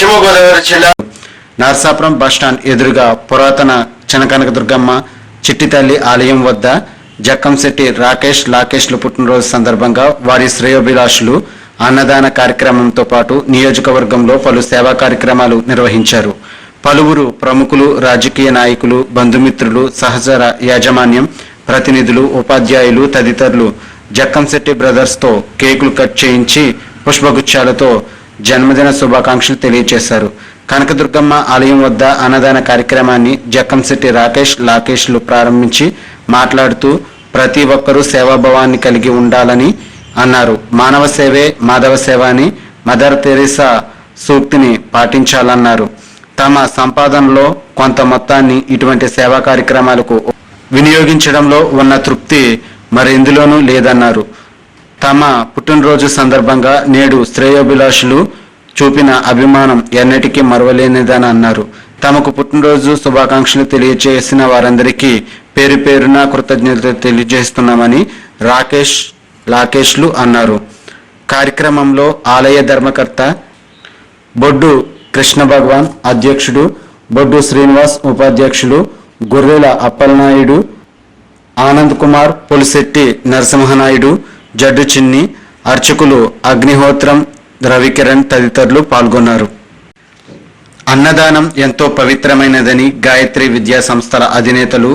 పశ్చిమ గోదావరి జిల్లా నర్సాపురం బస్టాండ్ ఎదురుగా పురాతన చనకనక దుర్గమ్మ చిట్టితల్లి ఆలయం వద్ద జక్కంశెట్టి రాకేష్ లాకేష్లు పుట్టినరోజు సందర్భంగా వారి శ్రేయోభిలాషులు అన్నదాన కార్యక్రమంతో పాటు నియోజకవర్గంలో పలు సేవా కార్యక్రమాలు నిర్వహించారు. పలువురు ప్రముఖులు, రాజకీయ నాయకులు, బంధుమిత్రులు, సహచర యాజమాన్యం ప్రతినిధులు, ఉపాధ్యాయులు తదితరులు జక్కంశెట్టి బ్రదర్స్తో కేకులు కట్ చేయించి పుష్పగుచ్చాలతో జన్మదిన శుభాకాంక్షలు తెలియజేశారు. కనకదుర్గమ్మ ఆలయం వద్ద అన్నదాన కార్యక్రమాన్ని జక్కంశెట్టి రాకేష్ లాకేష్లు ప్రారంభించి మాట్లాడుతూ ప్రతి ఒక్కరూ సేవాభావాన్ని కలిగి ఉండాలని అన్నారు. మానవ సేవే మాధవ సేవ అని మదర్ తెరీసా సూక్తిని పాటించాలన్నారు. తమ సంపాదనలో కొంత మొత్తాన్ని ఇటువంటి సేవా కార్యక్రమాలకు వినియోగించడంలో ఉన్న తృప్తి మరెందులోనూ లేదన్నారు. తమ పుట్టినరోజు సందర్భంగా నేడు శ్రేయోభిలాషులు చూపిన అభిమానం ఎన్నటికీ మరవలేనిదని అన్నారు. తమకు పుట్టినరోజు శుభాకాంక్షలు తెలియజేసిన వారందరికీ పేరు పేరున కృతజ్ఞతలు తెలియజేస్తున్నామని రాకేష్ లాకేష్లు అన్నారు. కార్యక్రమంలో ఆలయ ధర్మకర్త బొడ్డు కృష్ణ భగవాన్ అధ్యక్షుడు, బొడ్డు శ్రీనివాస్ ఉపాధ్యక్షులు, గొర్రెల అప్పలనాయుడు, ఆనంద్ కుమార్, పులిశెట్టి నరసింహనాయుడు, జడ్డు చిన్ని, అర్చకులు అగ్నిహోత్రం, రవికిరణ్ తదితరులు పాల్గొన్నారు. అన్నదానం ఎంతో పవిత్రమైనదని గాయత్రి విద్యా సంస్థల అధినేతలు,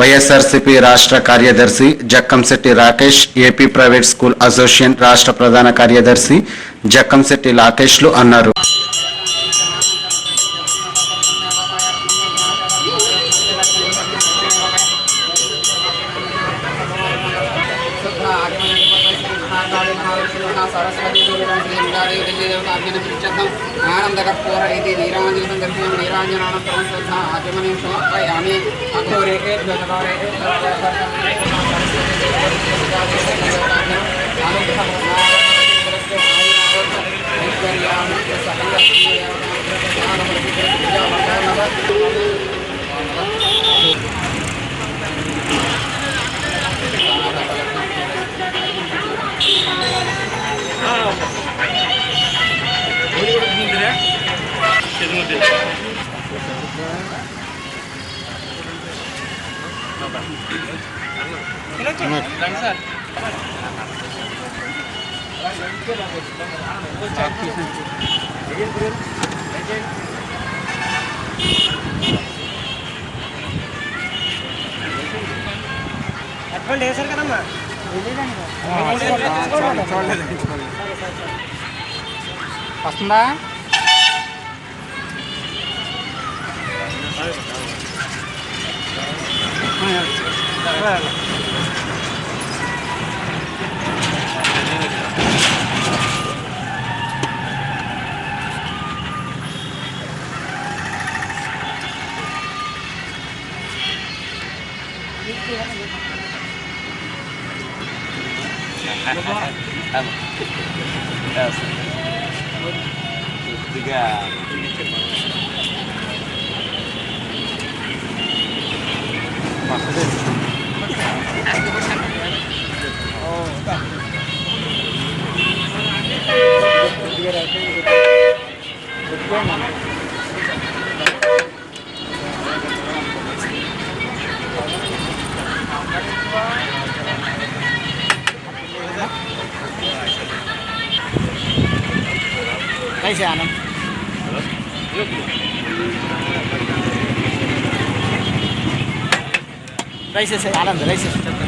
వైఎస్ఆర్సీపీ రాష్ట్ర కార్యదర్శి Jakkamsetti Rakesh, AP private school association రాష్ట్ర ప్రధాన కార్యదర్శి జక్కంశెట్టి లాకేష్లు అన్నారు. ఆనందకర్పూర ఇది నీరాంజనం దర్శనం నీరాంజనానంతరం శ్రద్ధ ఆచమనం సమర్పయామి అఘోరేకే ధ్వజకారేకే అటువంటి వేసారు కదమ్మా వస్తుందా? कैसे आनंद कैसे से आनंद कैसे कैसे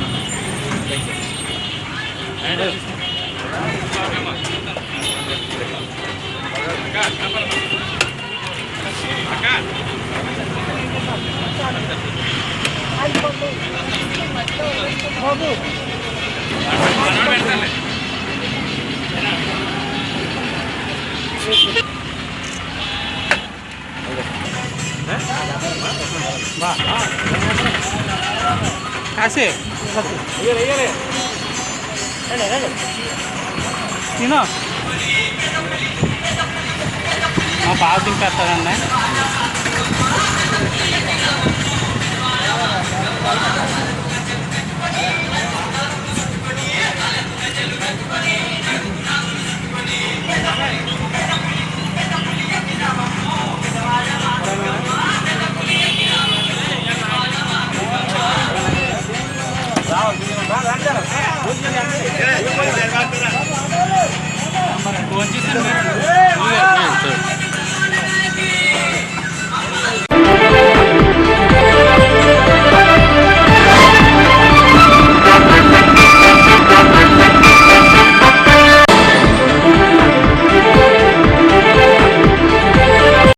తినో మా బాగా తింపేస్తానన్నా